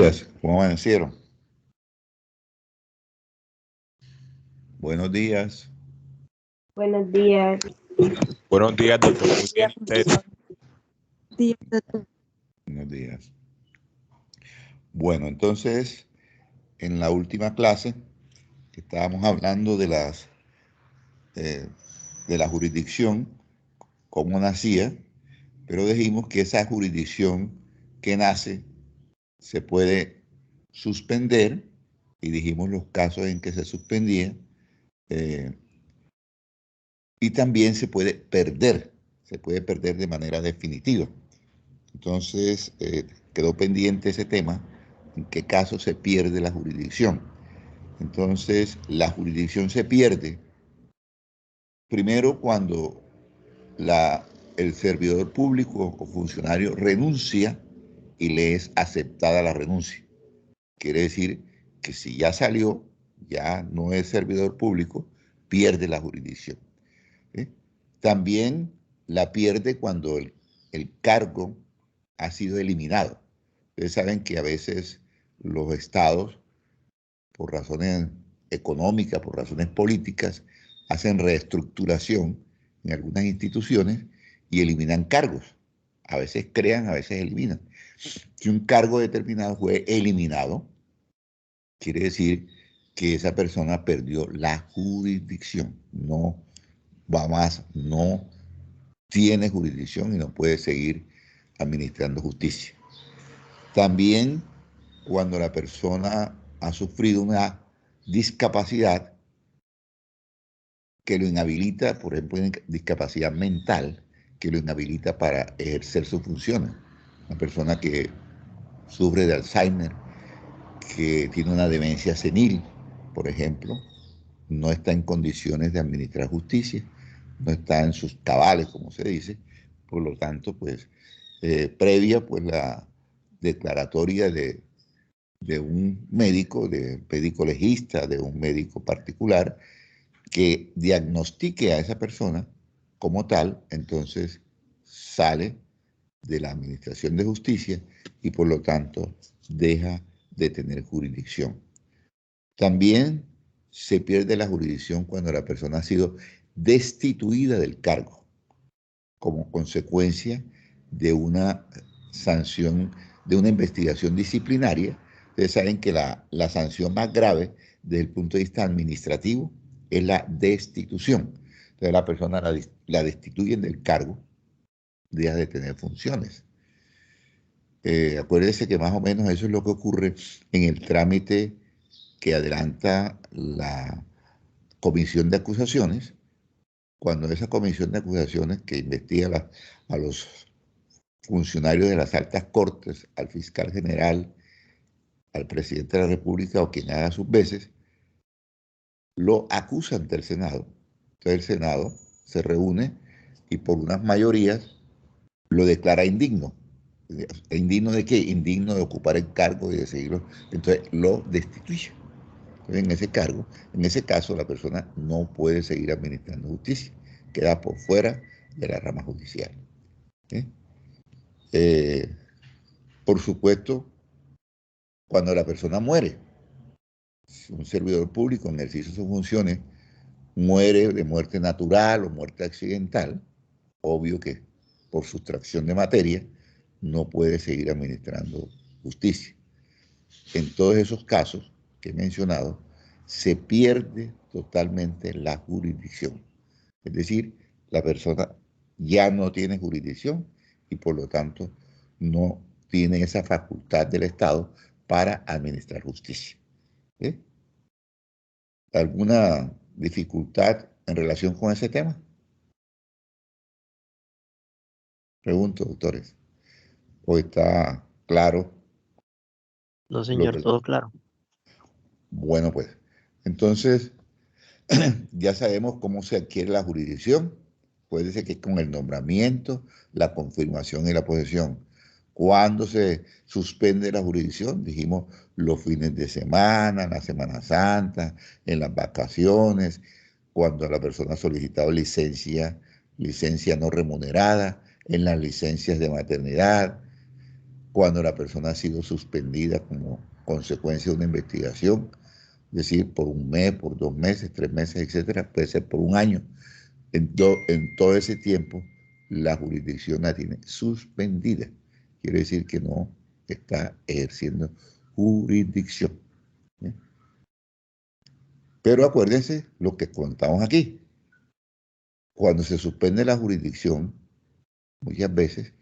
días, ¿cómo amanecieron? Buenos días. Buenos días. Buenos días, doctor. Muy bien, usted. Buenos días. Bueno, entonces, en la última clase estábamos hablando de la jurisdicción, cómo nacía, pero dijimos que esa jurisdicción que nace se puede suspender y dijimos los casos en que se suspendía y también se puede perder de manera definitiva. Entonces, quedó pendiente ese tema, en qué caso se pierde la jurisdicción. Entonces, la jurisdicción se pierde primero cuando el servidor público o funcionario renuncia y le es aceptada la renuncia. Quiere decir que si ya salió, ya no es servidor público, pierde la jurisdicción. ¿Sí? También la pierde cuando el cargo ha sido eliminado. Ustedes saben que a veces los estados, por razones económicas, por razones políticas, hacen reestructuración en algunas instituciones y eliminan cargos. A veces crean, a veces eliminan. Si un cargo determinado fue eliminado, quiere decir que esa persona perdió la jurisdicción. No va más, no tiene jurisdicción y no puede seguir administrando justicia. También cuando la persona ha sufrido una discapacidad que lo inhabilita, por ejemplo, una discapacidad mental, que lo inhabilita para ejercer sus funciones. Una persona que sufre de Alzheimer, que tiene una demencia senil, por ejemplo, no está en condiciones de administrar justicia, no está en sus cabales, como se dice, por lo tanto, pues, previa pues la declaratoria de un médico legista, de un médico particular, que diagnostique a esa persona como tal, entonces sale de la administración de justicia y por lo tanto deja de tener jurisdicción. También se pierde la jurisdicción cuando la persona ha sido destituida del cargo como consecuencia de una sanción, de una investigación disciplinaria. Ustedes saben que la sanción más grave desde el punto de vista administrativo es la destitución. Entonces la persona la destituyen del cargo, deja de tener funciones. Acuérdense que más o menos eso es lo que ocurre en el trámite que adelanta la comisión de acusaciones, cuando esa comisión de acusaciones que investiga a los funcionarios de las altas cortes, al fiscal general, al presidente de la República o quien haga sus veces, lo acusa ante el Senado. Entonces el Senado se reúne y por unas mayorías lo declara indigno. ¿Indigno de qué? Indigno de ocupar el cargo y de seguirlo. Entonces lo destituye. Entonces, en ese cargo, en ese caso, la persona no puede seguir administrando justicia, queda por fuera de la rama judicial. ¿Sí? Por supuesto, cuando la persona muere, si un servidor público en ejercicio de sus funciones muere de muerte natural o muerte accidental, obvio que por sustracción de materia no puede seguir administrando justicia. En todos esos casos que he mencionado, se pierde totalmente la jurisdicción. Es decir, la persona ya no tiene jurisdicción y por lo tanto no tiene esa facultad del Estado para administrar justicia. ¿Sí? ¿Alguna dificultad en relación con ese tema? Pregunto, doctores. ¿O está claro? No, señor, todo claro. Bueno, pues, entonces ya sabemos cómo se adquiere la jurisdicción. Puede ser que con el nombramiento, la confirmación y la posesión. ¿Cuándo se suspende la jurisdicción? Dijimos los fines de semana, la Semana Santa, en las vacaciones, cuando la persona ha solicitado licencia no remunerada, en las licencias de maternidad, cuando la persona ha sido suspendida como consecuencia de una investigación, es decir, por un mes, por 2 meses, 3 meses, etcétera, puede ser por un año. En todo ese tiempo, la jurisdicción la tiene suspendida. Quiere decir que no está ejerciendo jurisdicción. ¿Sí? Pero acuérdense lo que contamos aquí. Cuando se suspende la jurisdicción, muchas veces,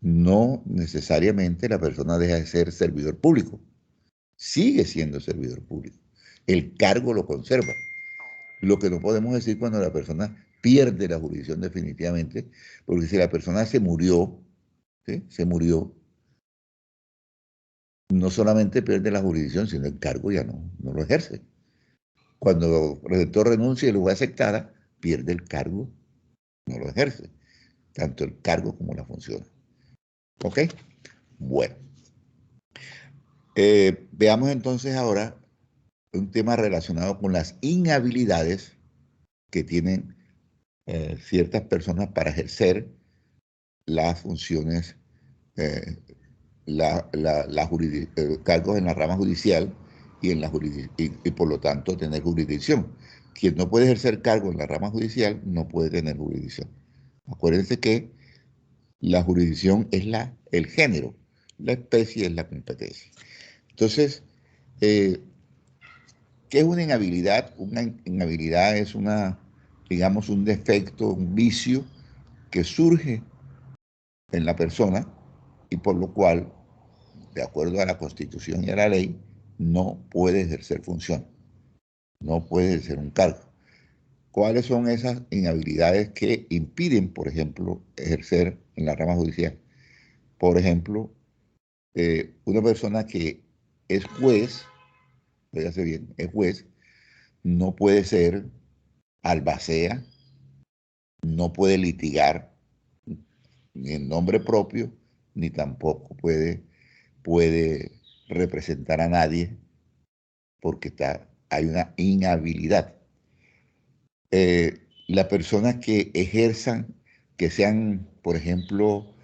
no necesariamente la persona deja de ser servidor público. Sigue siendo servidor público. El cargo lo conserva. Lo que no podemos decir cuando la persona pierde la jurisdicción definitivamente, porque si la persona se murió, ¿sí? Se murió, no solamente pierde la jurisdicción, sino el cargo ya no lo ejerce. Cuando el redactor renuncia y lo aceptada, pierde el cargo, no lo ejerce. Tanto el cargo como la función. ¿Ok? Bueno. Veamos entonces ahora un tema relacionado con las inhabilidades que tienen ciertas personas para ejercer las funciones, cargos en la rama judicial y por lo tanto tener jurisdicción. Quien no puede ejercer cargo en la rama judicial no puede tener jurisdicción. Acuérdense que la jurisdicción es el género, la especie es la competencia. Entonces, ¿qué es una inhabilidad? Una inhabilidad es digamos, un defecto, un vicio que surge en la persona y por lo cual, de acuerdo a la Constitución y a la ley, no puede ejercer función, no puede ejercer un cargo. ¿Cuáles son esas inhabilidades que impiden, por ejemplo, ejercer en la rama judicial? Por ejemplo, una persona que es juez, fíjese bien, es juez, no puede ser albacea, no puede litigar ni en nombre propio, ni tampoco puede representar a nadie porque hay una inhabilidad. Las personas que ejerzan, que sean, por ejemplo,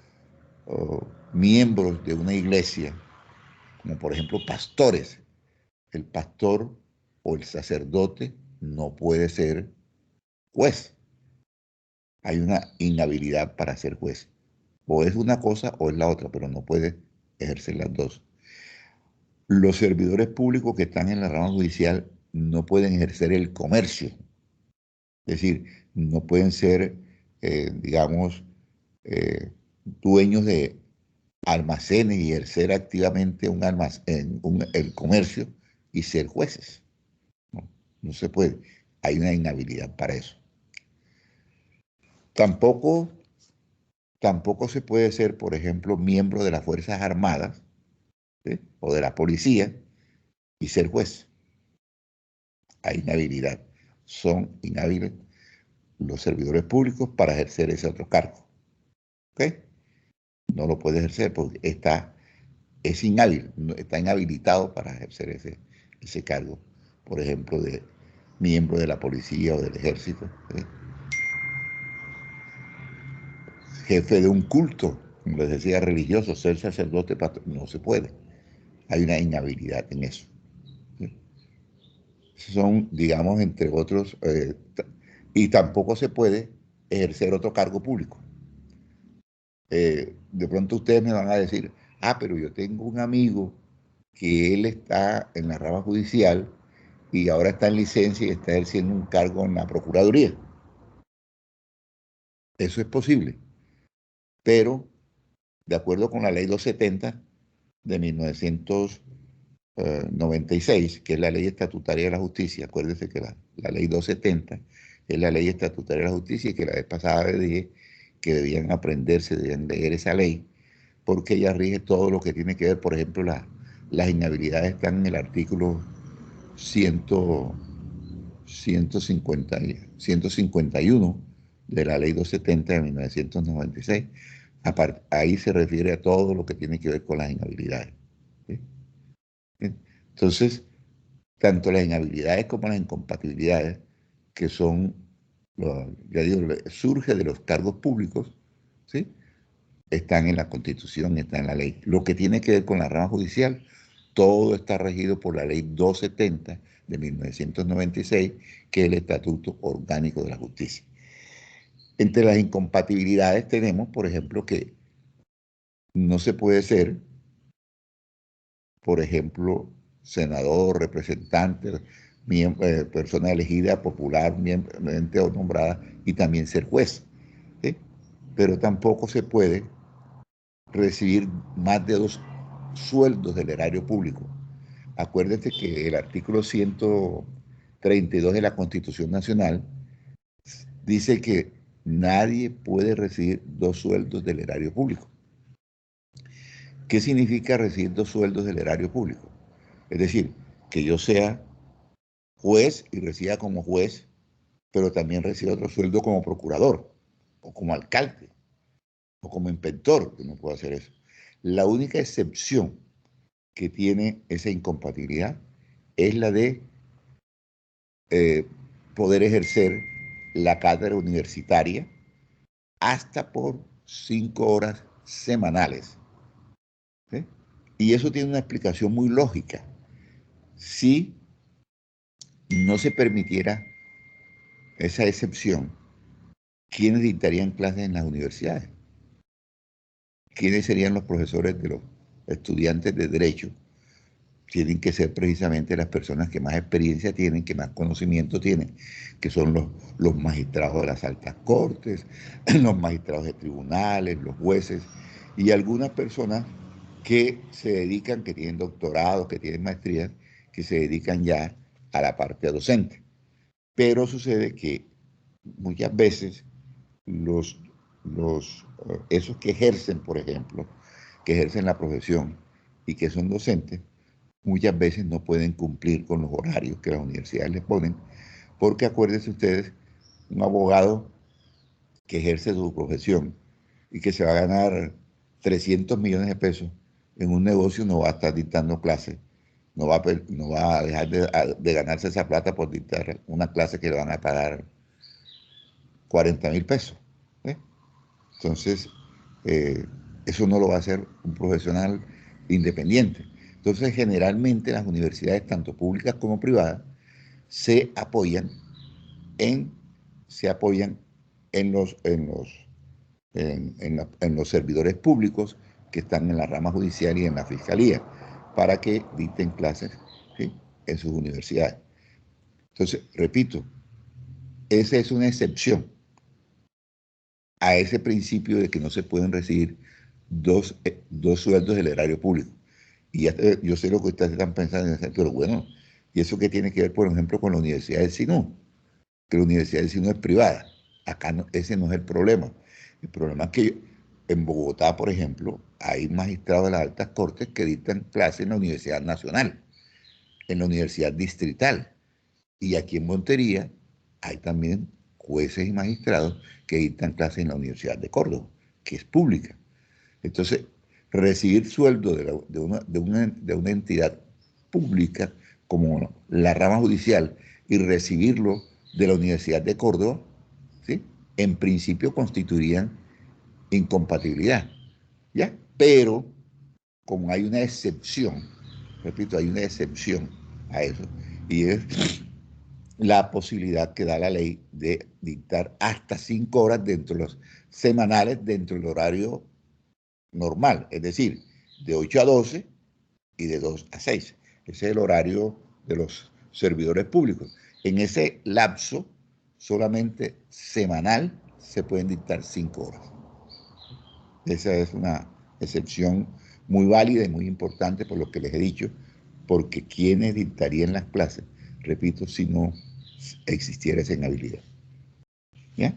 miembros de una iglesia, como por ejemplo pastores, el pastor o el sacerdote no puede ser juez. Hay una inhabilidad para ser juez. O es una cosa o es la otra, pero no puede ejercer las dos. Los servidores públicos que están en la rama judicial no pueden ejercer el comercio. Es decir, no pueden ser, digamos, dueños de almacenes y ejercer activamente el comercio y ser jueces. No, no se puede. Hay una inhabilidad para eso. Tampoco se puede ser, por ejemplo, miembro de las Fuerzas Armadas, ¿sí? O de la policía y ser juez. Hay inhabilidad. Son inhábiles los servidores públicos para ejercer ese otro cargo. ¿Ok? No lo puede ejercer porque es inhábil, está inhabilitado para ejercer ese cargo. Por ejemplo, de miembro de la policía o del ejército. ¿Sí? Jefe de un culto, como les decía, religioso, ser sacerdote, no se puede. Hay una inhabilidad en eso. ¿Sí? Son, digamos, entre otros, y tampoco se puede ejercer otro cargo público. De pronto ustedes me van a decir, pero yo tengo un amigo que él está en la rama judicial y ahora está en licencia y está ejerciendo un cargo en la Procuraduría. Eso es posible, pero de acuerdo con la ley 270 de 1996, que es la ley estatutaria de la justicia, acuérdense que la ley 270 es la ley estatutaria de la justicia y que la vez pasada les dije que debían aprenderse, debían leer esa ley, porque ella rige todo lo que tiene que ver, por ejemplo, las inhabilidades están en el artículo 151 de la ley 270 de 1996. Ahí se refiere a todo lo que tiene que ver con las inhabilidades. ¿Sí? Entonces, tanto las inhabilidades como las incompatibilidades, que son, ya digo, surge de los cargos públicos, ¿sí? están en la Constitución, están en la ley. Lo que tiene que ver con la rama judicial, todo está regido por la ley 270 de 1996, que es el Estatuto Orgánico de la Justicia. Entre las incompatibilidades tenemos, por ejemplo, que no se puede ser, por ejemplo, senador, representante, persona elegida, popularmente o nombrada, y también ser juez, ¿sí? Pero tampoco se puede recibir más de 2 sueldos del erario público. Acuérdate que el artículo 132 de la Constitución Nacional dice que nadie puede recibir 2 sueldos del erario público. ¿Qué significa recibir 2 sueldos del erario público? Es decir, que yo sea juez y reciba como juez, pero también reciba otro sueldo como procurador, o como alcalde, o como inspector, que no puedo hacer eso. La única excepción que tiene esa incompatibilidad es la de poder ejercer la cátedra universitaria hasta por 5 horas semanales, ¿sí? Y eso tiene una explicación muy lógica. Si no se permitiera esa excepción, ¿quiénes dictarían clases en las universidades? ¿Quiénes serían los profesores de los estudiantes de derecho? Tienen que ser precisamente las personas que más experiencia tienen, que más conocimiento tienen, que son los magistrados de las altas cortes, los magistrados de tribunales, los jueces y algunas personas que se dedican, que tienen doctorados, que tienen maestrías, que se dedican ya a la parte docente. Pero sucede que muchas veces esos que ejercen, por ejemplo, que ejercen la profesión y que son docentes, muchas veces no pueden cumplir con los horarios que las universidades les ponen, porque acuérdense ustedes, un abogado que ejerce su profesión y que se va a ganar 300 millones de pesos en un negocio no va a estar dictando clases, no va a dejar de ganarse esa plata por dictar una clase que le van a pagar 40.000 pesos. ¿Eh? Entonces, eso no lo va a hacer un profesional independiente. Entonces, generalmente las universidades, tanto públicas como privadas, se apoyan en, se apoyan en los servidores públicos que están en la rama judicial y en la fiscalía para que dicten clases, ¿sí?, en sus universidades. Entonces, repito, esa es una excepción a ese principio de que no se pueden recibir dos sueldos del erario público. Y ya, yo sé lo que ustedes están pensando, pero bueno, ¿y eso qué tiene que ver, por ejemplo, con la Universidad del SINU? Que la Universidad del SINU es privada. Acá no, ese no es el problema. El problema es que en Bogotá, por ejemplo, hay magistrados de las altas cortes que dictan clases en la Universidad Nacional, en la Universidad Distrital. Y aquí en Montería hay también jueces y magistrados que dictan clases en la Universidad de Córdoba, que es pública. Entonces, recibir sueldo de una entidad pública como la rama judicial y recibirlo de la Universidad de Córdoba, ¿sí?, en principio constituirían incompatibilidad, ¿ya? Pero, como hay una excepción, repito, hay una excepción a eso, y es la posibilidad que da la ley de dictar hasta 5 horas dentro de los semanales, dentro del horario normal, es decir, de 8 a 12 y de 2 a 6. Ese es el horario de los servidores públicos. En ese lapso, solamente semanal, se pueden dictar 5 horas. Esa es una excepción muy válida y muy importante por lo que les he dicho, porque quienes dictarían las clases, repito, si no existiera esa inhabilidad. ¿Ya?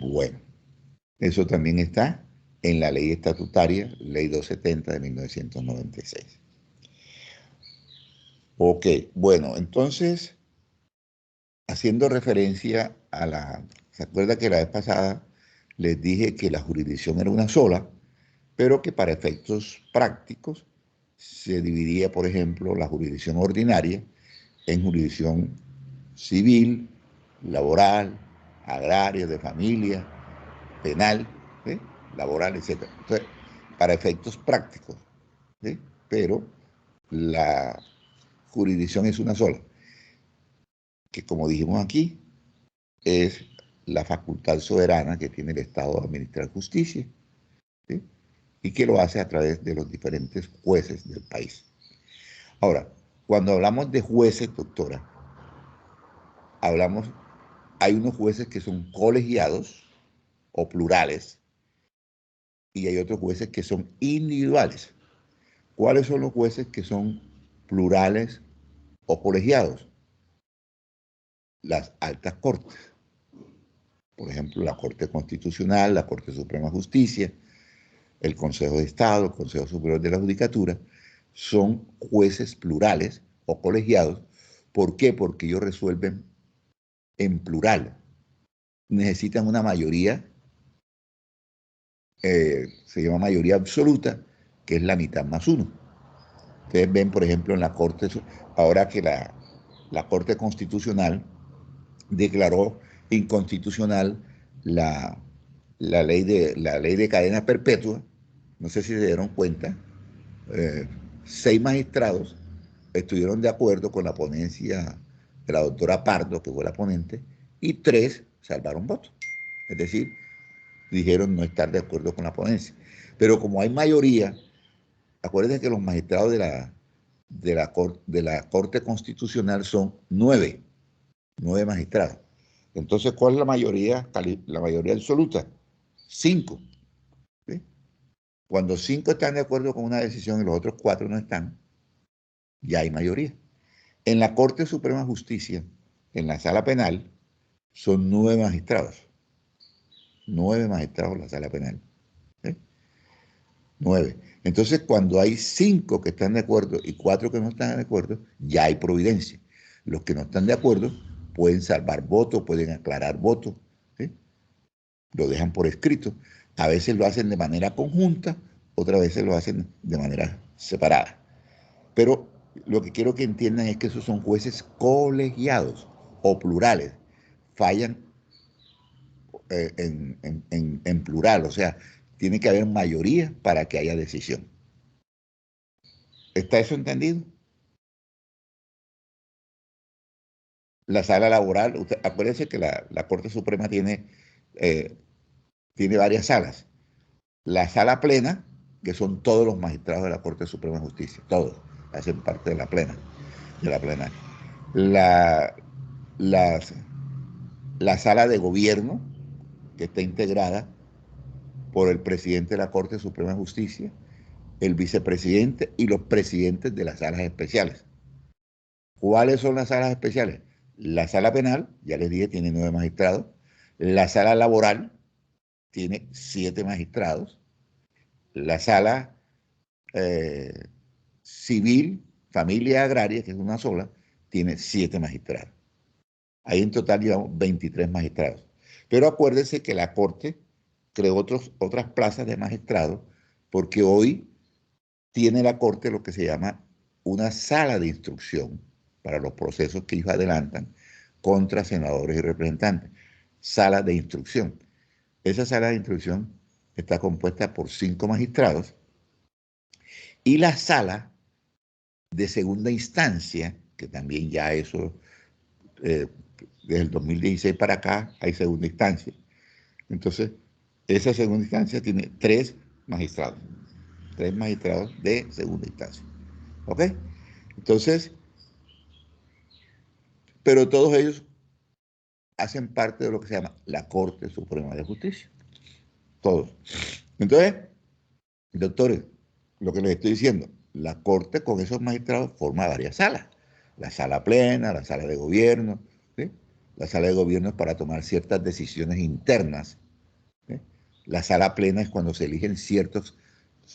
Bueno, eso también está en la ley estatutaria, ley 270 de 1996. Ok, bueno, entonces, haciendo referencia a ¿se acuerda que la vez pasada les dije que la jurisdicción era una sola, pero que para efectos prácticos se dividía, por ejemplo, la jurisdicción ordinaria en jurisdicción civil, laboral, agraria, de familia, penal, ¿sí?, laboral, etc. Entonces, para efectos prácticos, ¿sí? Pero la jurisdicción es una sola, que como dijimos aquí, es la facultad soberana que tiene el Estado de administrar justicia, ¿sí? Y que lo hace a través de los diferentes jueces del país. Ahora, cuando hablamos de jueces, doctora, hay unos jueces que son colegiados o plurales y hay otros jueces que son individuales. ¿Cuáles son los jueces que son plurales o colegiados? Las altas cortes. Por ejemplo, la Corte Constitucional, la Corte Suprema de Justicia, el Consejo de Estado, el Consejo Superior de la Judicatura, son jueces plurales o colegiados. ¿Por qué? Porque ellos resuelven en plural. Necesitan una mayoría, se llama mayoría absoluta, que es la mitad más uno. Ustedes ven, por ejemplo, en la Corte, ahora que la Corte Constitucional declaró inconstitucional la ley de cadena perpetua, no sé si se dieron cuenta, 6 magistrados estuvieron de acuerdo con la ponencia de la doctora Pardo, que fue la ponente, y 3 salvaron votos. Es decir, dijeron no estar de acuerdo con la ponencia. Pero como hay mayoría, acuérdense que los magistrados de la Corte Constitucional son 9 magistrados. Entonces, ¿cuál es la mayoría? La mayoría absoluta, 5. ¿Sí? Cuando 5 están de acuerdo con una decisión y los otros 4 no están, ya hay mayoría. En la Corte Suprema de Justicia, en la sala penal, son 9 magistrados. 9 magistrados en la sala penal. ¿Sí? 9. Entonces, cuando hay 5 que están de acuerdo y 4 que no están de acuerdo, ya hay providencia. Los que no están de acuerdo pueden salvar votos, pueden aclarar votos, ¿sí? Lo dejan por escrito. A veces lo hacen de manera conjunta, otras veces lo hacen de manera separada. Pero lo que quiero que entiendan es que esos son jueces colegiados o plurales. Fallan en plural, o sea, tiene que haber mayoría para que haya decisión. ¿Está eso entendido? La sala laboral, acuérdense que la Corte Suprema tiene varias salas. La sala plena, que son todos los magistrados de la Corte Suprema de Justicia, todos hacen parte de la plena, de la plenaria. La, la, la sala de gobierno, que está integrada por el presidente de la Corte Suprema de Justicia, el vicepresidente y los presidentes de las salas especiales. ¿Cuáles son las salas especiales? La sala penal, ya les dije, tiene 9 magistrados. La sala laboral tiene 7 magistrados. La sala civil, familia agraria, que es una sola, tiene 7 magistrados. Ahí en total llevamos 23 magistrados. Pero acuérdense que la Corte creó otras plazas de magistrados porque hoy tiene la Corte lo que se llama una sala de instrucción para los procesos que ellos adelantan contra senadores y representantes. Sala de instrucción. Esa sala de instrucción está compuesta por 5 magistrados y la sala de segunda instancia, que también ya eso, desde el 2016 para acá hay segunda instancia. Entonces, esa segunda instancia tiene 3 magistrados de segunda instancia. ¿Ok? Entonces, pero todos ellos hacen parte de lo que se llama la Corte Suprema de Justicia. Todos. Entonces, doctores, lo que les estoy diciendo, la Corte con esos magistrados forma varias salas. La sala plena, la sala de gobierno, ¿sí? La sala de gobierno es para tomar ciertas decisiones internas. ¿Sí? La sala plena es cuando se eligen ciertos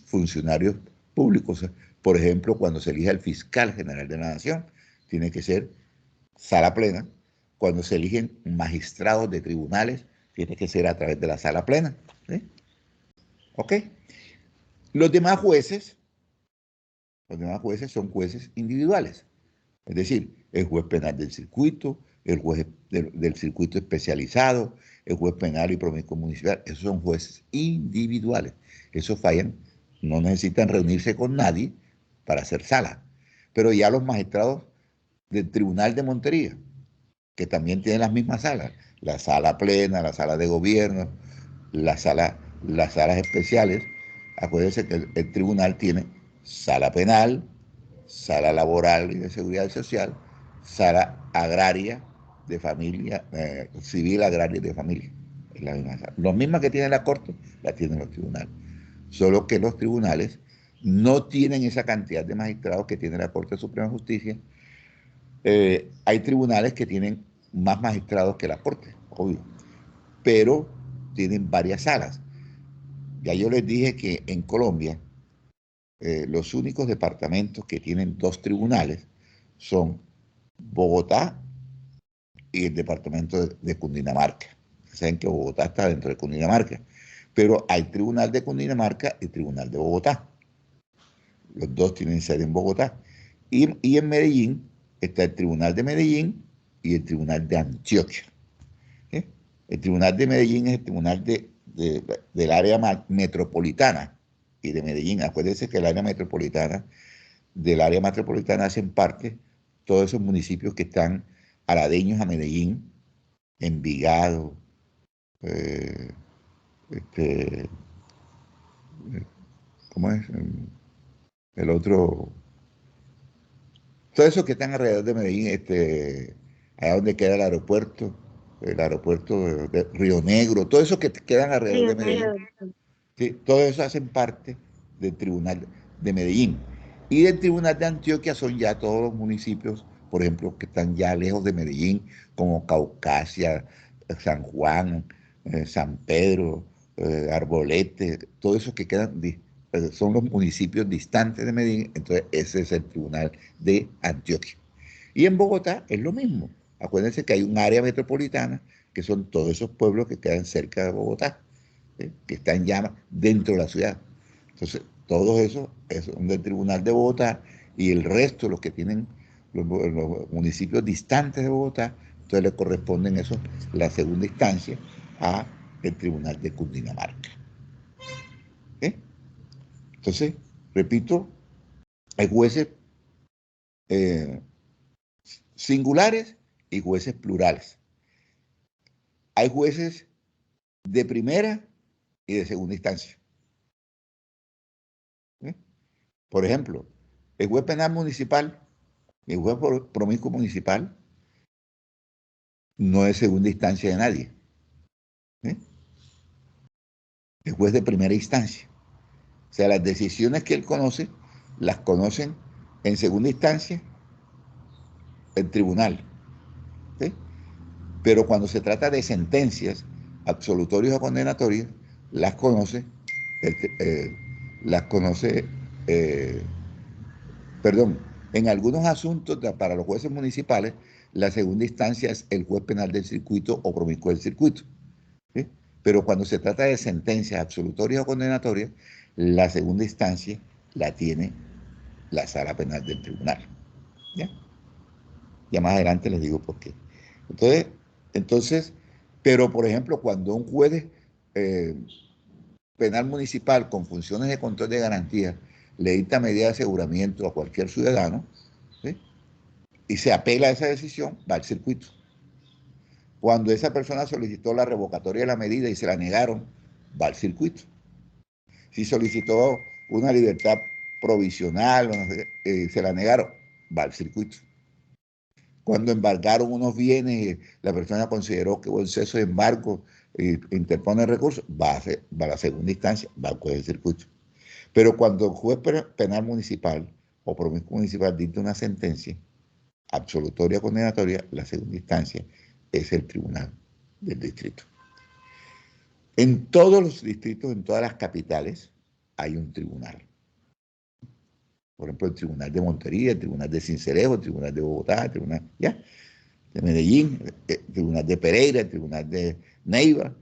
funcionarios públicos. Por ejemplo, cuando se elige al fiscal general de la Nación, tiene que ser sala plena. Cuando se eligen magistrados de tribunales, tiene que ser a través de la sala plena. ¿Sí? ¿Ok? Los demás jueces son jueces individuales. Es decir, el juez penal del circuito, el juez del circuito especializado, el juez penal y promiscuo municipal. Esos son jueces individuales. Esos fallan, no necesitan reunirse con nadie para hacer sala. Pero ya los magistrados del Tribunal de Montería, que también tienen las mismas salas, la sala plena, la sala de gobierno, las salas especiales. Acuérdense que el tribunal tiene sala penal, sala laboral y de seguridad social, sala agraria de familia, civil, agraria y de familia. Es la misma sala. Lo mismo que tiene la Corte, la tienen los tribunales. Solo que los tribunales no tienen esa cantidad de magistrados que tiene la Corte Suprema de Justicia. Hay tribunales que tienen más magistrados que la Corte, obvio, pero tienen varias salas. Ya yo les dije que en Colombia los únicos departamentos que tienen 2 tribunales son Bogotá y el departamento de Cundinamarca. Saben que Bogotá está dentro de Cundinamarca, pero hay tribunal de Cundinamarca y tribunal de Bogotá. Los 2 tienen sede en Bogotá. Y en Medellín está el tribunal de Medellín y el tribunal de Antioquia. ¿Sí? El tribunal de Medellín es el tribunal del área metropolitana y de Medellín. Acuérdense que el área metropolitana, del área metropolitana hacen parte todos esos municipios que están aladeños a Medellín, Envigado, este, ¿cómo es? El otro, todos esos que están alrededor de Medellín, allá donde queda el aeropuerto de Río Negro, todos esos que quedan alrededor de Medellín. Sí, todo eso hacen parte del Tribunal de Medellín. Y del Tribunal de Antioquia son ya todos los municipios, por ejemplo, que están ya lejos de Medellín, como Caucasia, San Juan, San Pedro, Arbolete, todos esos que quedan, son los municipios distantes de Medellín, entonces ese es el Tribunal de Antioquia. Y en Bogotá es lo mismo. Acuérdense que hay un área metropolitana, que son todos esos pueblos que quedan cerca de Bogotá, que están ya dentro de la ciudad. Entonces, todos esos son del Tribunal de Bogotá y el resto, los que tienen los municipios distantes de Bogotá, entonces le corresponden eso, la segunda instancia, a el Tribunal de Cundinamarca. Entonces, repito, hay jueces singulares y jueces plurales. Hay jueces de primera y de segunda instancia. Por ejemplo, el juez penal municipal, el juez promiscuo municipal, no es segunda instancia de nadie. El juez de primera instancia. O sea, las decisiones que él conoce, las conocen en segunda instancia el tribunal. ¿Sí? Pero cuando se trata de sentencias absolutorias o condenatorias, las conoce, las conoce, perdón, en algunos asuntos para los jueces municipales, la segunda instancia es el juez penal del circuito o promiscuo del circuito. ¿Sí? Pero cuando se trata de sentencias absolutorias o condenatorias, la segunda instancia la tiene la sala penal del tribunal. ¿Ya? Ya más adelante les digo por qué. Entonces, pero por ejemplo, cuando un juez penal municipal con funciones de control de garantía le dicta medida de aseguramiento a cualquier ciudadano, ¿sí? Y se apela a esa decisión, va al circuito. Cuando esa persona solicitó la revocatoria de la medida y se la negaron, va al circuito. Si solicitó una libertad provisional, se la negaron, va al circuito. Cuando embargaron unos bienes y la persona consideró que hubo exceso de embargo e interpone recursos, va a la segunda instancia, va al juez del circuito. Pero cuando el juez penal municipal o promiscuo municipal dicta una sentencia absolutoria o condenatoria, la segunda instancia es el tribunal del distrito. En todos los distritos, en todas las capitales, hay un tribunal. Por ejemplo, el Tribunal de Montería, el Tribunal de Sincelejo, el Tribunal de Bogotá, el Tribunal de Medellín, el Tribunal de Pereira, el Tribunal de Neiva,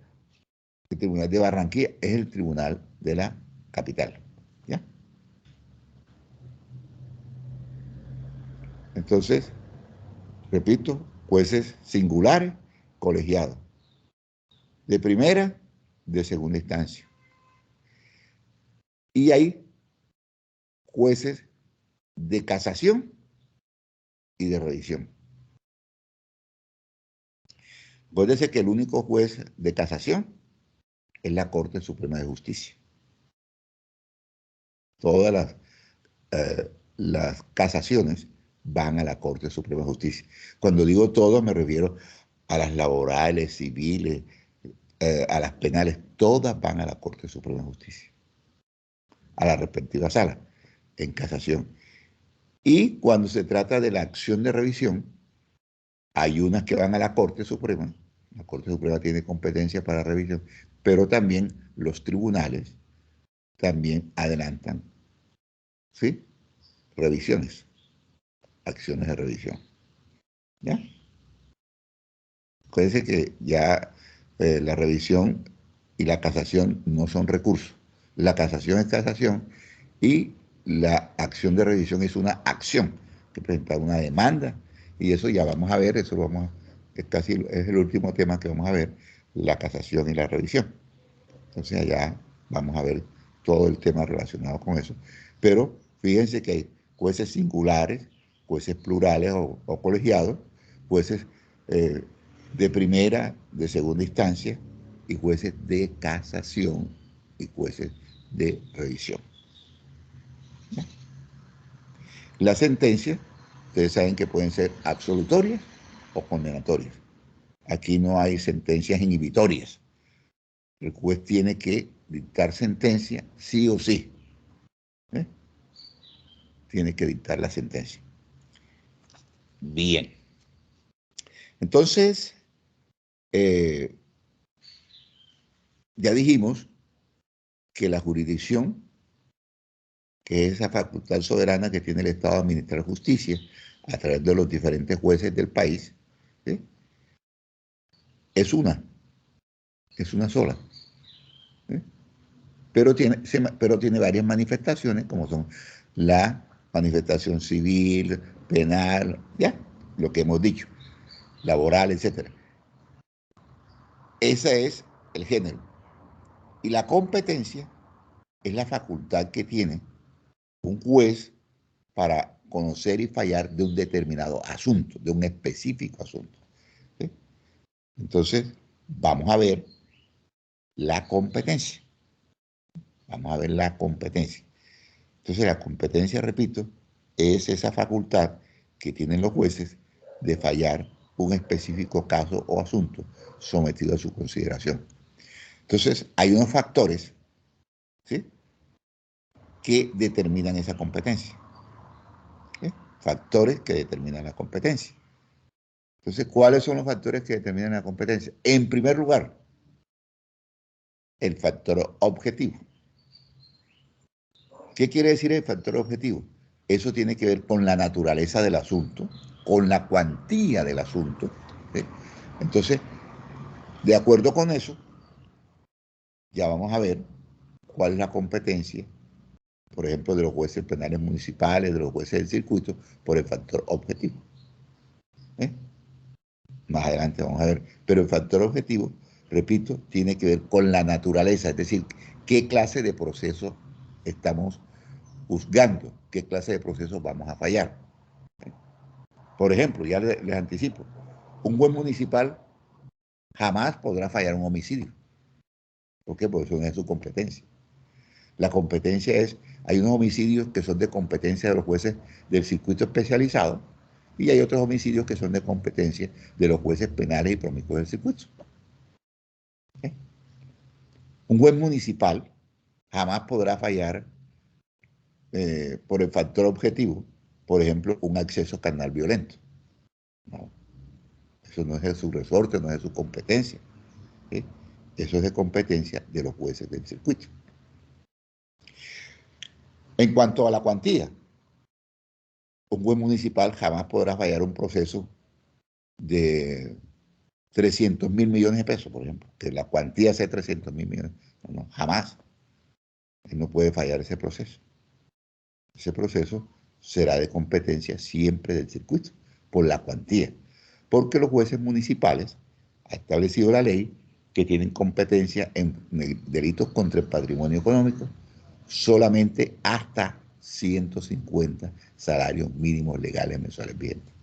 el Tribunal de Barranquilla, es el Tribunal de la capital. ¿Ya? Entonces, repito, jueces singulares, colegiados, de primera, de segunda instancia. Y hay jueces de casación y de revisión. Acuérdense que el único juez de casación es la Corte Suprema de Justicia. Todas las casaciones van a la Corte Suprema de Justicia. Cuando digo todo, me refiero a las laborales, civiles, a las penales, todas van a la Corte Suprema de Justicia, a la respectiva sala, en casación. Y cuando se trata de la acción de revisión, hay unas que van a la Corte Suprema. La Corte Suprema tiene competencia para revisión, pero también los tribunales también adelantan, ¿sí?, revisiones, acciones de revisión. ¿Ya? Acuérdense que ya la revisión y la casación no son recursos. La casación es casación y la acción de revisión es una acción que presenta una demanda, y eso ya vamos a ver, es el último tema que vamos a ver, la casación y la revisión. Entonces allá vamos a ver todo el tema relacionado con eso. Pero fíjense que hay jueces singulares, jueces plurales o colegiados, jueces de primera, de segunda instancia, y jueces de casación y jueces de revisión. ¿Ya? Las sentencias, ustedes saben que pueden ser absolutorias o condenatorias. Aquí no hay sentencias inhibitorias. El juez tiene que dictar sentencia sí o sí. ¿Eh? Tiene que dictar la sentencia. Bien. Entonces, ya dijimos que la jurisdicción, que es esa facultad soberana que tiene el Estado de administrar justicia a través de los diferentes jueces del país, ¿sí?, es una sola. ¿Sí? Pero tiene varias manifestaciones, como son la manifestación civil, penal, ya, lo que hemos dicho, laboral, etc. Ese es el género. Y la competencia es la facultad que tiene un juez para conocer y fallar de un determinado asunto, de un específico asunto. ¿Sí? Entonces, vamos a ver la competencia. Vamos a ver la competencia. Entonces, la competencia, repito, es esa facultad que tienen los jueces de fallar un específico caso o asunto sometido a su consideración. Entonces, hay unos factores, ¿sí?, que determinan esa competencia. ¿Sí? Factores que determinan la competencia. Entonces, ¿cuáles son los factores que determinan la competencia? En primer lugar, el factor objetivo. ¿Qué quiere decir el factor objetivo? Eso tiene que ver con la naturaleza del asunto, con la cuantía del asunto. ¿Sí? Entonces, de acuerdo con eso, ya vamos a ver cuál es la competencia, por ejemplo, de los jueces penales municipales, de los jueces del circuito, por el factor objetivo. ¿Eh? Más adelante vamos a ver. Pero el factor objetivo, repito, tiene que ver con la naturaleza, es decir, qué clase de proceso estamos juzgando, qué clase de procesos vamos a fallar. Por ejemplo, ya les anticipo, un juez municipal jamás podrá fallar un homicidio. ¿Por qué? Porque eso no es su competencia. La competencia hay unos homicidios que son de competencia de los jueces del circuito especializado y hay otros homicidios que son de competencia de los jueces penales y promiscuos del circuito. ¿Okay? Un juez municipal jamás podrá fallar por el factor objetivo, por ejemplo, un acceso carnal violento. No, eso no es de su resorte, no es de su competencia. ¿Sí? Eso es de competencia de los jueces del circuito. En cuanto a la cuantía, un juez municipal jamás podrá fallar un proceso de 300.000 millones de pesos, por ejemplo, que la cuantía sea 300.000 millones. No, jamás. Él no puede fallar ese proceso. Ese proceso será de competencia siempre del circuito, por la cuantía. porque los jueces municipales ha establecido la ley que tienen competencia en delitos contra el patrimonio económico solamente hasta 150 salarios mínimos legales mensuales vigentes.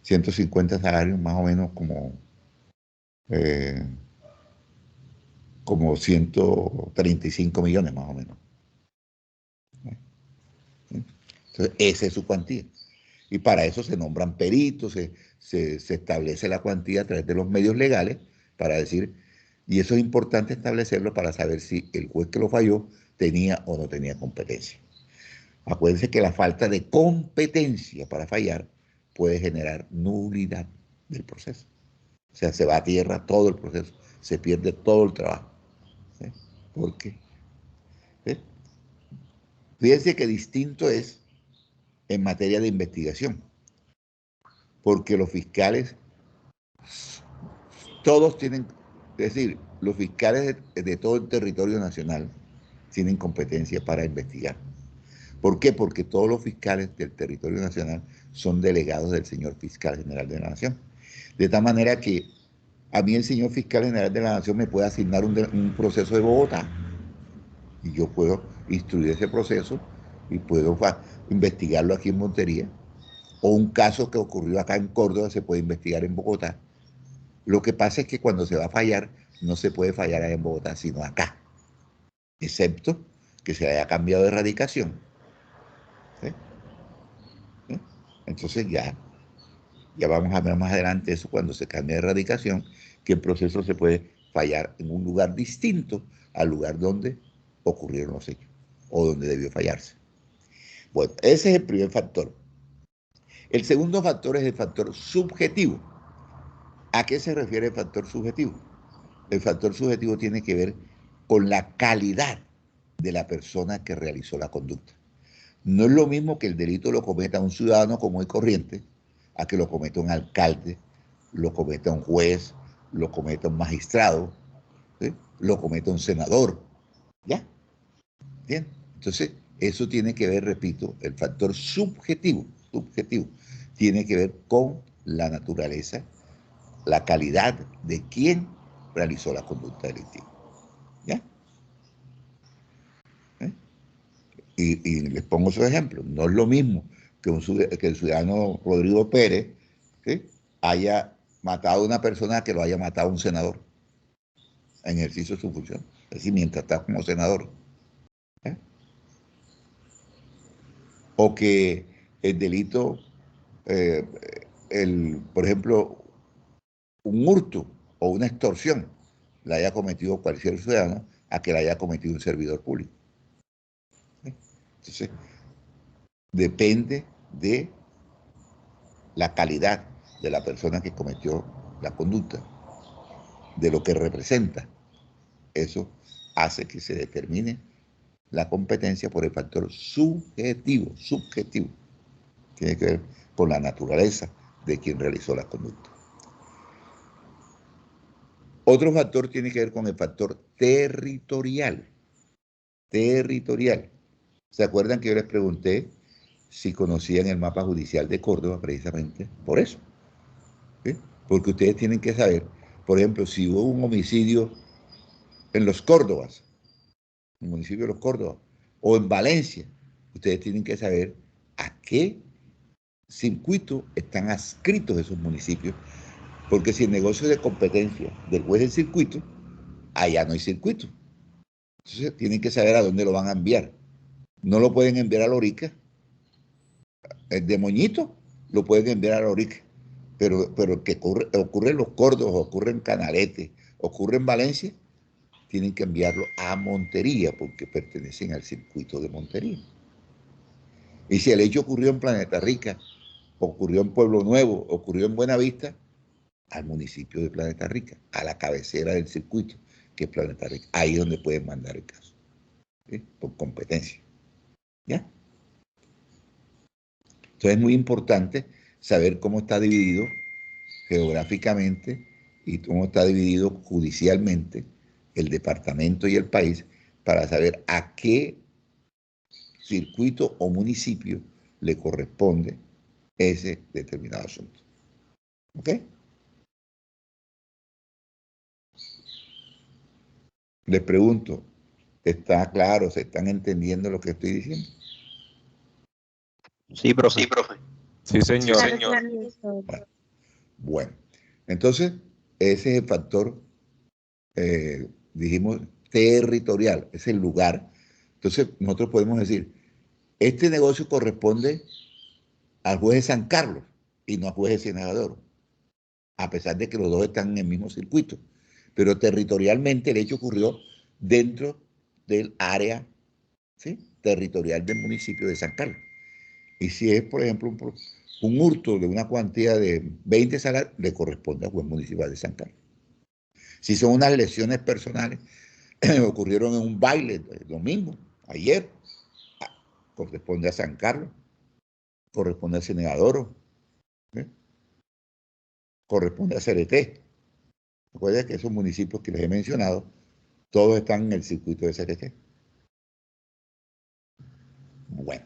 150 salarios más o menos como 135 millones más o menos. Entonces, esa es su cuantía. Y para eso se nombran peritos, se establece la cuantía a través de los medios legales para decir, y eso es importante establecerlo para saber si el juez que lo falló tenía o no tenía competencia. Acuérdense que la falta de competencia para fallar puede generar nulidad del proceso. O sea, se va a tierra todo el proceso, se pierde todo el trabajo. ¿Sí? ¿Por qué? ¿Sí? Fíjense que distinto es en materia de investigación, porque los fiscales, todos tienen, es decir, los fiscales de todo el territorio nacional tienen competencia para investigar. ¿Por qué? Porque todos los fiscales del territorio nacional son delegados del señor fiscal general de la Nación. De tal manera que a mí el señor fiscal general de la Nación me puede asignar un proceso de Bogotá y yo puedo instruir ese proceso y puedo investigarlo aquí en Montería, o un caso que ocurrió acá en Córdoba se puede investigar en Bogotá. Lo que pasa es que cuando se va a fallar, no se puede fallar allá en Bogotá, sino acá, excepto que se haya cambiado de radicación. ¿Sí? ¿Sí? Entonces ya vamos a ver más adelante eso cuando se cambie de radicación, que el proceso se puede fallar en un lugar distinto al lugar donde ocurrieron los hechos o donde debió fallarse. Bueno, ese es el primer factor. El segundo factor es el factor subjetivo. ¿A qué se refiere el factor subjetivo? El factor subjetivo tiene que ver con la calidad de la persona que realizó la conducta. No es lo mismo que el delito lo cometa un ciudadano común y corriente, a que lo cometa un alcalde, lo cometa un juez, lo cometa un magistrado, ¿sí? Lo cometa un senador. ¿Ya? Bien. Entonces, eso tiene que ver, repito, el factor subjetivo, tiene que ver con la naturaleza, la calidad de quien realizó la conducta delictiva. ¿Ya? ¿Eh? Y les pongo esos ejemplos. No es lo mismo que el ciudadano Rodrigo Pérez, ¿sí?, haya matado a una persona que lo haya matado un senador en ejercicio de su función. Es decir, mientras está como senador. ¿Eh? O que el delito, por ejemplo, un hurto o una extorsión la haya cometido cualquier ciudadano a que la haya cometido un servidor público. Entonces, depende de la calidad de la persona que cometió la conducta, de lo que representa. Eso hace que se determine la competencia por el factor subjetivo. Tiene que ver con la naturaleza de quien realizó la conducta. Otro factor tiene que ver con el factor territorial. ¿Se acuerdan que yo les pregunté si conocían el mapa judicial de Córdoba precisamente por eso? ¿Sí? Porque ustedes tienen que saber, por ejemplo, si hubo un homicidio en Los Córdobas, en el municipio de Los Córdobas, o en Valencia, ustedes tienen que saber a qué circuito están adscritos esos municipios, porque si el negocio es de competencia del juez del circuito, allá no hay circuito. Entonces tienen que saber a dónde lo van a enviar. No lo pueden enviar a Lorica. El de Moñito lo pueden enviar a Lorica. Pero que ocurre en Los Córdobas, ocurre en Canalete, ocurre en Valencia, tienen que enviarlo a Montería porque pertenecen al circuito de Montería. Y si el hecho ocurrió en Planeta Rica, ocurrió en Pueblo Nuevo, ocurrió en Buenavista, al municipio de Planeta Rica, a la cabecera del circuito, que es Planeta Rica. Ahí es donde pueden mandar el caso, ¿sí?, por competencia. ¿Ya? Entonces es muy importante saber cómo está dividido geográficamente y cómo está dividido judicialmente el departamento y el país para saber a qué circuito o municipio le corresponde ese determinado asunto. ¿Ok? Les pregunto, ¿está claro? ¿Se están entendiendo lo que estoy diciendo? Sí, profe. Sí, profe. Sí, señor. Sí, señor. Bueno, entonces, ese es el factor, dijimos, territorial, es el lugar. Entonces, nosotros podemos decir, este negocio corresponde al juez de San Carlos y no al juez de Cienfuegos, a pesar de que los dos están en el mismo circuito. Pero territorialmente el hecho ocurrió dentro del área, ¿sí?, territorial del municipio de San Carlos. Y si es, por ejemplo, un hurto de una cuantía de 20 salarios, le corresponde al juez municipal de San Carlos. Si son unas lesiones personales, ocurrieron en un baile el domingo, ayer, corresponde a San Carlos, corresponde a Cienfuegos, ¿eh?, corresponde a CRT. Recuerden que esos municipios que les he mencionado, todos están en el circuito de CRT. Bueno.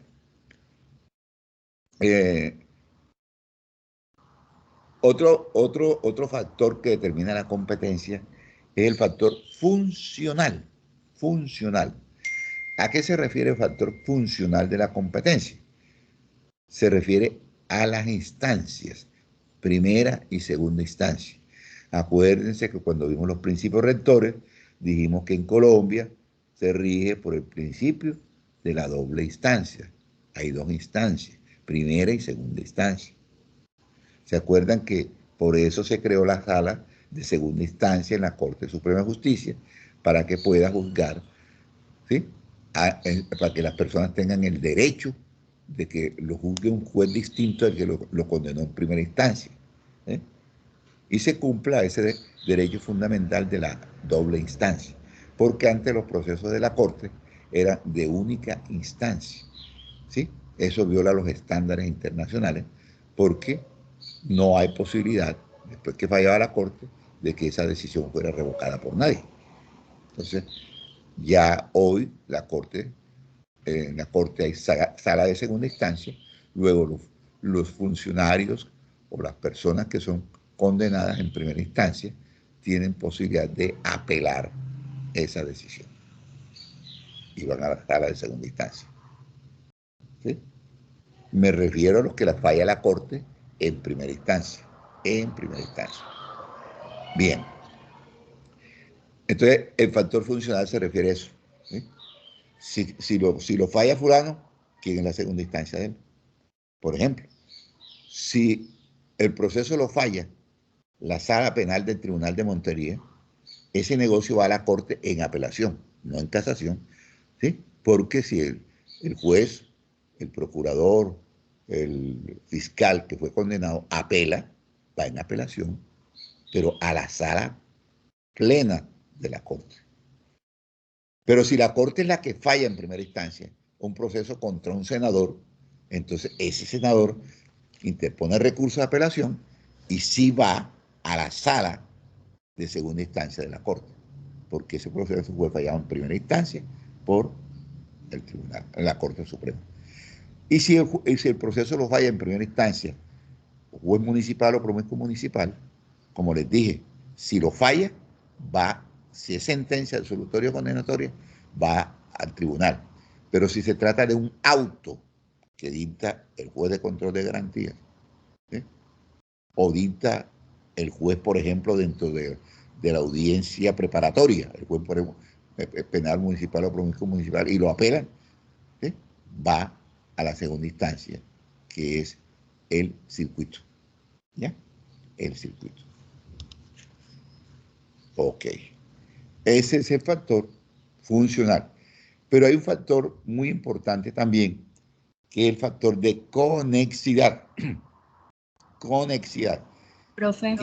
Otro factor que determina la competencia es el factor funcional. Funcional. ¿A qué se refiere el factor funcional de la competencia? Se refiere a las instancias, primera y segunda instancia. Acuérdense que cuando vimos los principios rectores, dijimos que en Colombia se rige por el principio de la doble instancia. Hay dos instancias, primera y segunda instancia. ¿Se acuerdan que por eso se creó la sala de segunda instancia en la Corte Suprema de Justicia? Para que pueda juzgar, ¿sí?, para que las personas tengan el derecho de que lo juzgue un juez distinto al que lo condenó en primera instancia, ¿eh? Y se cumpla ese derecho fundamental de la doble instancia, porque antes los procesos de la Corte eran de única instancia, ¿sí? Eso viola los estándares internacionales, porque no hay posibilidad, después que fallaba la Corte, de que esa decisión fuera revocada por nadie. Entonces, ya hoy en la Corte hay sala de segunda instancia, luego los funcionarios o las personas que son condenadas en primera instancia tienen posibilidad de apelar esa decisión y van a la sala de segunda instancia, ¿sí? Me refiero a los que la falla la Corte en primera instancia. En primera instancia. Bien. Entonces, el factor funcional se refiere a eso, ¿sí? Si lo falla fulano, ¿quién es la segunda instancia de él? Por ejemplo, si el proceso lo falla la sala penal del Tribunal de Montería, ese negocio va a la Corte en apelación, no en casación, ¿sí? Porque si el juez, el procurador, el fiscal que fue condenado apela, va en apelación, pero a la sala plena de la Corte. Pero si la Corte es la que falla en primera instancia un proceso contra un senador, entonces ese senador interpone recurso de apelación y sí va a la sala de segunda instancia de la Corte, porque ese proceso fue fallado en primera instancia por el tribunal, la Corte Suprema. Y si el proceso lo falla en primera instancia, juez municipal o promiscuo municipal, como les dije, si lo falla, si es sentencia absolutoria o condenatoria, va al tribunal. Pero si se trata de un auto que dicta el juez de control de garantías, ¿sí?, o dicta el juez, por ejemplo, dentro de la audiencia preparatoria, el juez, por ejemplo, penal municipal o promiscuo municipal, y lo apelan, ¿sí?, va a la segunda instancia, que es el circuito. ¿Ya? El circuito. Ok. Ese es el factor funcional. Pero hay un factor muy importante también, que es el factor de conexidad. Conexidad. Profe,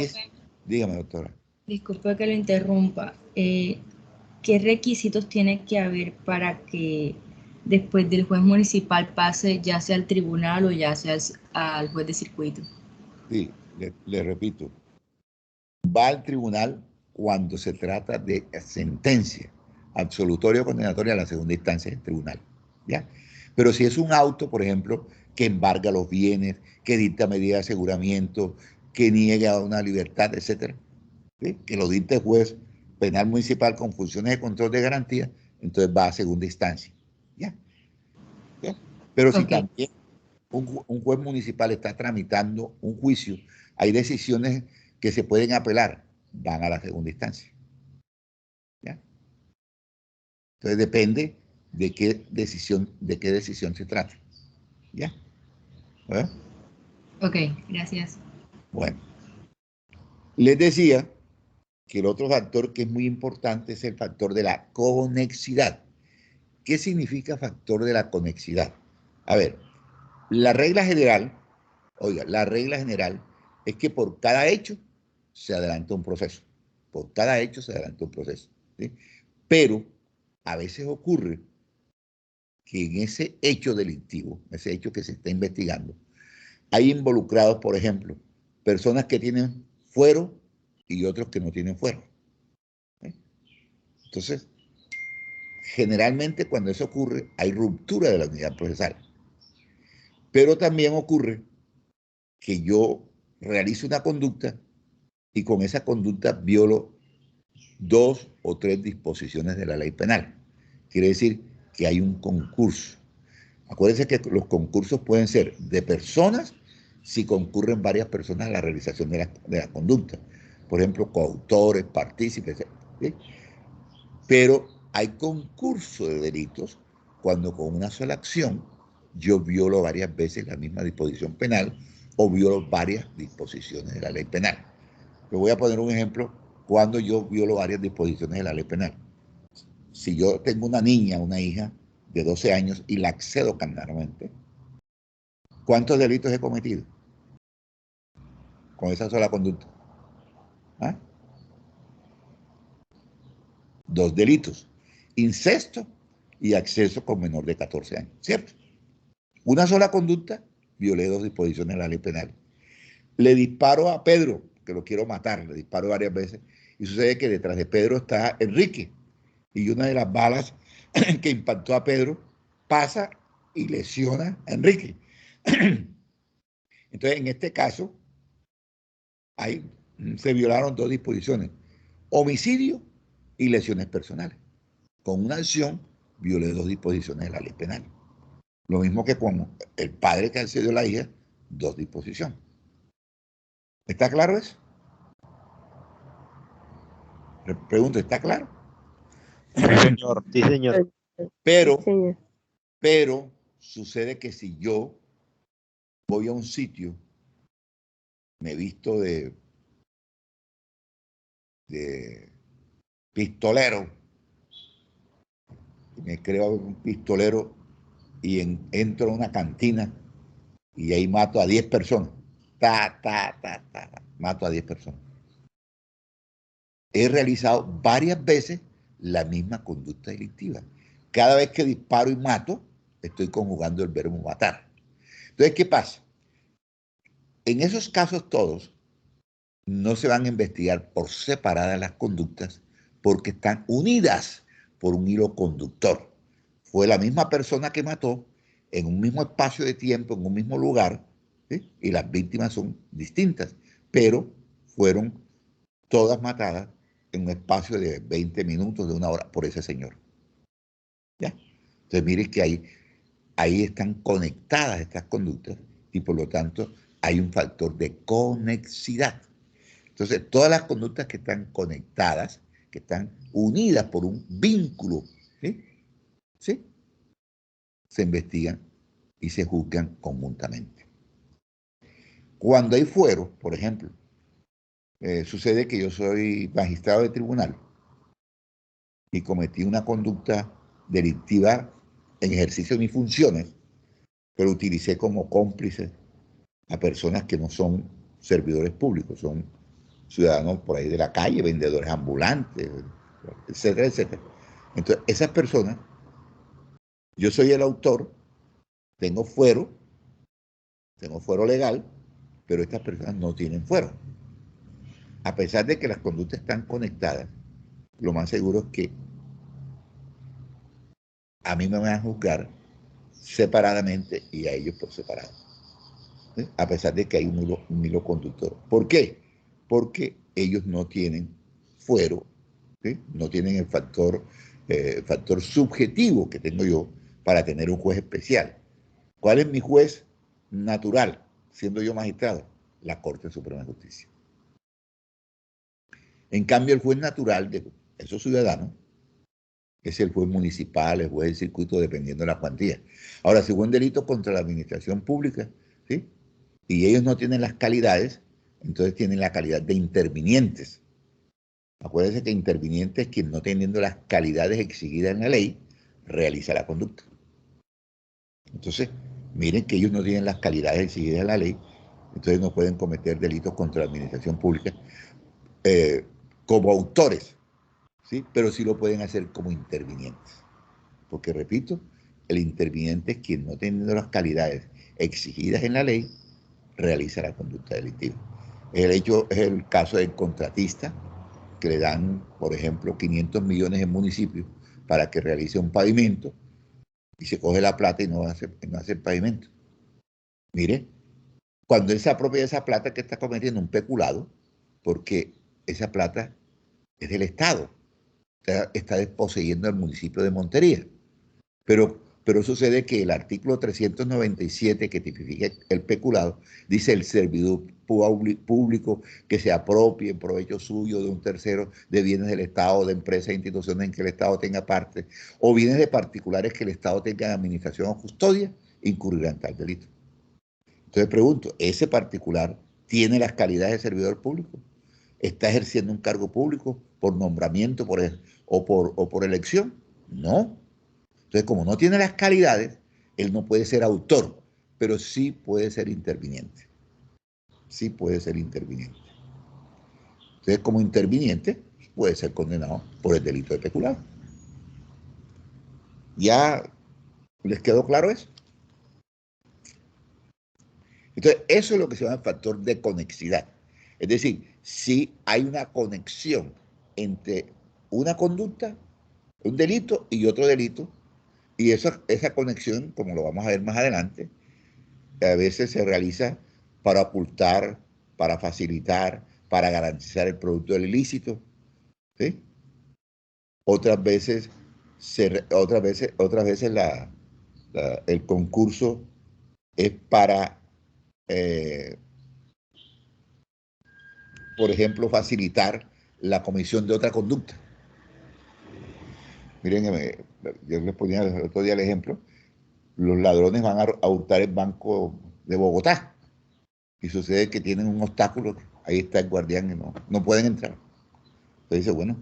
Dígame, doctora. disculpe que lo interrumpa. ¿Qué requisitos tiene que haber para que después del juez municipal pase ya sea al tribunal o ya sea al juez de circuito? Sí, le repito. Va al tribunal cuando se trata de sentencia absolutoria o condenatoria a la segunda instancia del tribunal, ¿ya? Pero si es un auto, por ejemplo, que embarga los bienes, que dicta medidas de aseguramiento, que niegue a una libertad, etcétera, ¿sí? Que lo dicte el juez penal municipal con funciones de control de garantía, entonces va a segunda instancia. ¿Ya? ¿Ya? Pero si también un juez municipal está tramitando un juicio, hay decisiones que se pueden apelar, van a la segunda instancia. ¿Ya? Entonces depende de qué decisión se trata. ¿Ya? ¿Eh? Ok, gracias. Bueno, les decía que el otro factor que es muy importante es el factor de la conexidad. ¿Qué significa factor de la conexidad? A ver, la regla general, oiga, la regla general es que por cada hecho se adelanta un proceso. Por cada hecho se adelanta un proceso. ¿Sí? Pero a veces ocurre que en ese hecho delictivo, ese hecho que se está investigando, hay involucrados, por ejemplo, personas que tienen fuero y otros que no tienen fuero. ¿Sí? Entonces, generalmente cuando eso ocurre, hay ruptura de la unidad procesal. Pero también ocurre que yo realizo una conducta y con esa conducta violo 2 o 3 disposiciones de la ley penal. Quiere decir que hay un concurso. Acuérdense que los concursos pueden ser de personas si concurren varias personas a la realización de la conducta. Por ejemplo, coautores, partícipes, ¿sí? Pero hay concurso de delitos cuando con una sola acción yo violo varias veces la misma disposición penal o violo varias disposiciones de la ley penal. Le voy a poner un ejemplo cuando yo violo varias disposiciones de la ley penal. Si yo tengo una niña, una hija de 12 años y la accedo carnalmente, ¿cuántos delitos he cometido con esa sola conducta? ¿Ah? 2 delitos. Incesto y acceso con menor de 14 años, ¿cierto? Una sola conducta, violé 2 disposiciones de la ley penal. Le disparo a Pedro, que lo quiero matar, le disparo varias veces, y sucede que detrás de Pedro está Enrique, y una de las balas que impactó a Pedro pasa y lesiona a Enrique. Entonces, en este caso, se violaron 2 disposiciones, homicidio y lesiones personales. Con una acción violé 2 disposiciones de la ley penal. Lo mismo que con el padre que accedió a la hija, 2 disposiciones. ¿Está claro eso? Le pregunto, ¿está claro? Sí, señor. Sí, señor. Pero, Señor. pero sucede que si yo voy a un sitio, me visto de pistolero, me creo un pistolero y entro a una cantina y ahí mato a 10 personas. Mato a 10 personas. He realizado varias veces la misma conducta delictiva. Cada vez que disparo y mato, estoy conjugando el verbo matar. Entonces, ¿qué pasa? En esos casos todos, no se van a investigar por separadas las conductas porque están unidas por un hilo conductor. Fue la misma persona que mató en un mismo espacio de tiempo, en un mismo lugar, ¿sí? Y las víctimas son distintas, pero fueron todas matadas en un espacio de 20 minutos, de 1 hora, por ese señor. ¿Ya? Entonces, mire que ahí están conectadas estas conductas y por lo tanto hay un factor de conexidad. Entonces, todas las conductas que están conectadas, que están unidas por un vínculo, ¿sí? ¿Sí? Se investigan y se juzgan conjuntamente. Cuando hay fuero, por ejemplo, sucede que yo soy magistrado de tribunal y cometí una conducta delictiva en ejercicio de mis funciones, pero utilicé como cómplices a personas que no son servidores públicos, son ciudadanos por ahí de la calle, vendedores ambulantes, etcétera, etcétera. Entonces, esas personas, yo soy el autor, tengo fuero legal, pero estas personas no tienen fuero. A pesar de que las conductas están conectadas, lo más seguro es que a mí me van a juzgar separadamente y a ellos por separado. A pesar de que hay un hilo conductor. ¿Por qué? Porque ellos no tienen fuero, ¿sí? No tienen el factor subjetivo que tengo yo para tener un juez especial. ¿Cuál es mi juez natural, siendo yo magistrado? La Corte Suprema de Justicia. En cambio, el juez natural de esos ciudadanos es el juez municipal, el juez del circuito, dependiendo de la cuantía. Ahora, si hubo un delito contra la administración pública, ¿sí? Y ellos no tienen las calidades, entonces tienen la calidad de intervinientes. Acuérdense que interviniente es quien, no teniendo las calidades exigidas en la ley, realiza la conducta. Entonces, miren que ellos no tienen las calidades exigidas en la ley, entonces no pueden cometer delitos contra la administración pública como autores, ¿sí? Pero sí lo pueden hacer como intervinientes. Porque, repito, el interviniente es quien, no teniendo las calidades exigidas en la ley, realiza la conducta delictiva. Es el caso del contratista, que le dan, por ejemplo, 500 millones en municipios para que realice un pavimento y se coge la plata y no hace el pavimento. Mire, cuando él se apropia de esa plata, que está cometiendo un peculado, porque esa plata es del Estado, está desposeyendo al municipio de Montería. Pero sucede que el artículo 397 que tipifica el peculado dice: el servidor público que se apropie en provecho suyo de un tercero de bienes del Estado, de empresas e instituciones en que el Estado tenga parte, o bienes de particulares que el Estado tenga en administración o custodia, incurrirá en tal delito. Entonces pregunto, ¿ese particular tiene las calidades de servidor público? ¿Está ejerciendo un cargo público por nombramiento o por elección? No. Entonces, como no tiene las calidades, él no puede ser autor, pero sí puede ser interviniente. Sí puede ser interviniente. Entonces, como interviniente, puede ser condenado por el delito de peculado. ¿Ya les quedó claro eso? Entonces, eso es lo que se llama el factor de conexidad. Es decir, si hay una conexión entre una conducta, un delito y otro delito, y esa conexión, como lo vamos a ver más adelante, a veces se realiza para ocultar, para facilitar, para garantizar el producto del ilícito, ¿sí? Otras veces el concurso es para, por ejemplo, facilitar la comisión de otra conducta. Miren, yo les ponía el otro día el ejemplo: los ladrones van a hurtar el Banco de Bogotá y sucede que tienen un obstáculo, ahí está el guardián y no pueden entrar. Entonces dice, bueno,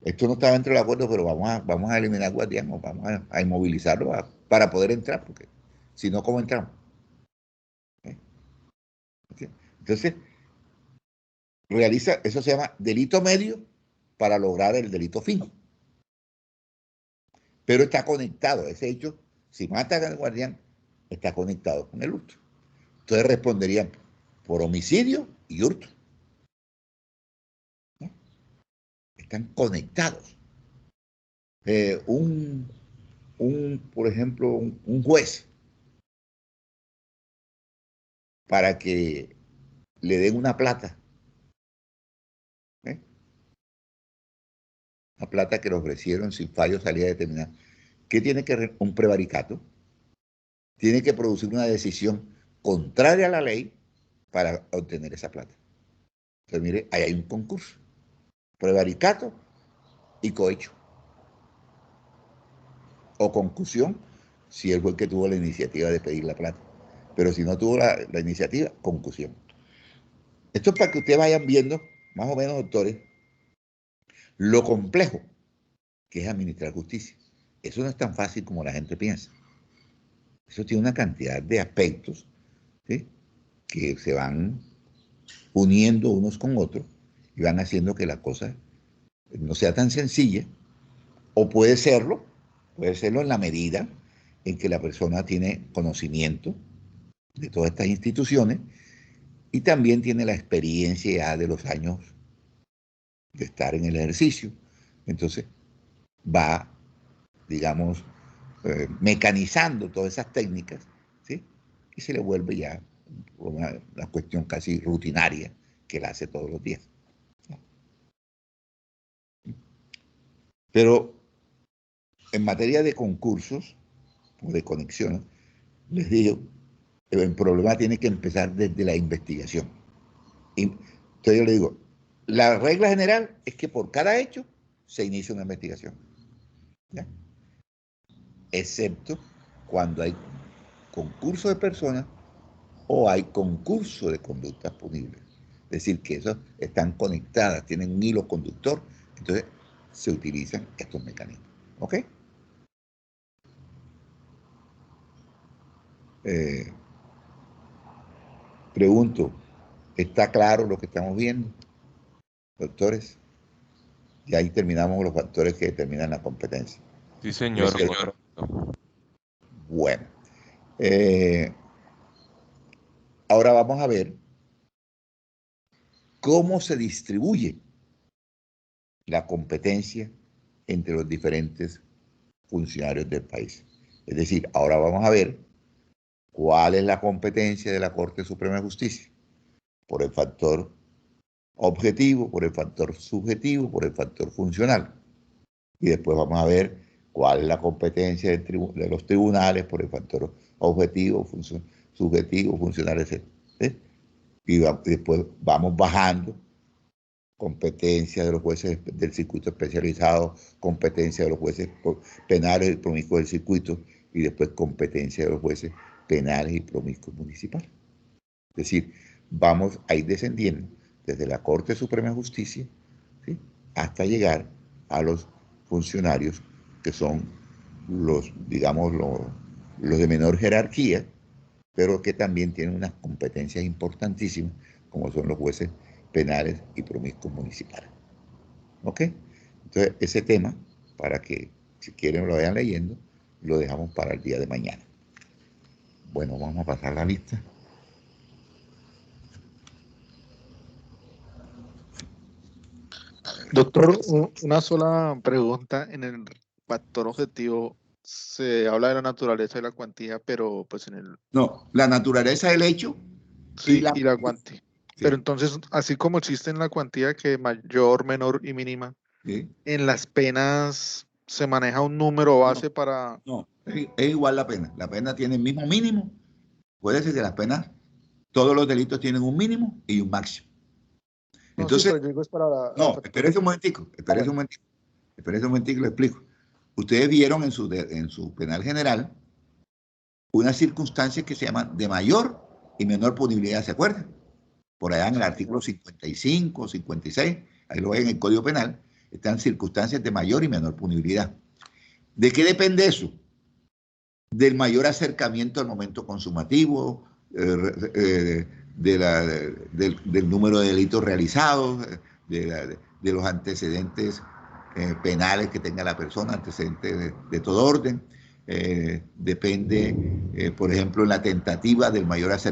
esto no estaba dentro del acuerdo, pero vamos a eliminar al guardián, o vamos a inmovilizarlo para poder entrar, porque si no, ¿cómo entramos? ¿Eh? Entonces, eso se llama delito medio para lograr el delito fin. Pero está conectado, ese hecho, si matan al guardián, está conectado con el hurto. Entonces responderían por homicidio y hurto. ¿No? Están conectados. Por ejemplo, un juez, para que le den una plata, ¿eh? Una plata que le ofrecieron sin fallo salida determinada. ¿Qué tiene que un prevaricato? Tiene que producir una decisión contraria a la ley para obtener esa plata. Entonces, mire, ahí hay un concurso: prevaricato y cohecho. O concusión, si él fue el que tuvo la iniciativa de pedir la plata. Pero si no tuvo la iniciativa, concusión. Esto es para que ustedes vayan viendo, más o menos, doctores, lo complejo que es administrar justicia. Eso no es tan fácil como la gente piensa. Eso tiene una cantidad de aspectos, ¿sí?, que se van uniendo unos con otros y van haciendo que la cosa no sea tan sencilla, o puede serlo en la medida en que la persona tiene conocimiento de todas estas instituciones y también tiene la experiencia ya de los años de estar en el ejercicio. Entonces va, digamos, mecanizando todas esas técnicas, ¿sí?, y se le vuelve ya una cuestión casi rutinaria que la hace todos los días. Pero en materia de concursos o de conexiones, les digo, el problema tiene que empezar desde la investigación. Y entonces yo le digo, la regla general es que por cada hecho se inicia una investigación, ¿ya? Excepto cuando hay concurso de personas o hay concurso de conductas punibles. Es decir, que esas están conectadas, tienen un hilo conductor, entonces se utilizan estos mecanismos. ¿Ok? Pregunto, ¿está claro lo que estamos viendo, doctores? Y ahí terminamos los factores que determinan la competencia. Sí, señor. Bueno. Ahora vamos a ver cómo se distribuye la competencia entre los diferentes funcionarios del país. Es decir, ahora vamos a ver cuál es la competencia de la Corte Suprema de Justicia por el factor objetivo, por el factor subjetivo, por el factor funcional. Y después vamos a ver cuál es la competencia de los tribunales por el factor objetivo, subjetivo, funcional, etc. Y después vamos bajando competencia de los jueces del circuito especializado, competencia de los jueces penales y promiscuos del circuito, y después competencia de los jueces penales y promiscuos municipales. Es decir, vamos a ir descendiendo desde la Corte Suprema de Justicia, ¿sí?, hasta llegar a los funcionarios que son los, digamos, los de menor jerarquía, pero que también tienen unas competencias importantísimas, como son los jueces penales y promiscuos municipales. ¿Ok? Entonces, ese tema, para que si quieren lo vayan leyendo, lo dejamos para el día de mañana. Bueno, vamos a pasar la lista. Doctor, una sola pregunta. En el factor objetivo se habla de la naturaleza y la cuantía, pero pues en el... No, la naturaleza del hecho. Sí, y la cuantía. Sí. Pero entonces, así como existe en la cuantía que mayor, menor y mínima, Sí. en las penas se maneja un número base para... No, es igual la pena. La pena tiene el mismo mínimo. Puede ser que las penas, todos los delitos tienen un mínimo y un máximo. No, Entonces, sí, pero yo digo es para no, espérese un momentico, lo explico. Ustedes vieron en su penal general unas circunstancias que se llaman de mayor y menor punibilidad, ¿se acuerdan? Por allá en el artículo 55, 56, ahí lo ven en el Código Penal, están circunstancias de mayor y menor punibilidad. ¿De qué depende eso? Del mayor acercamiento al momento consumativo, del número de delitos realizados, de los antecedentes penales que tenga la persona, antecedentes de todo orden. Depende, por ejemplo, en la tentativa del mayor acercamiento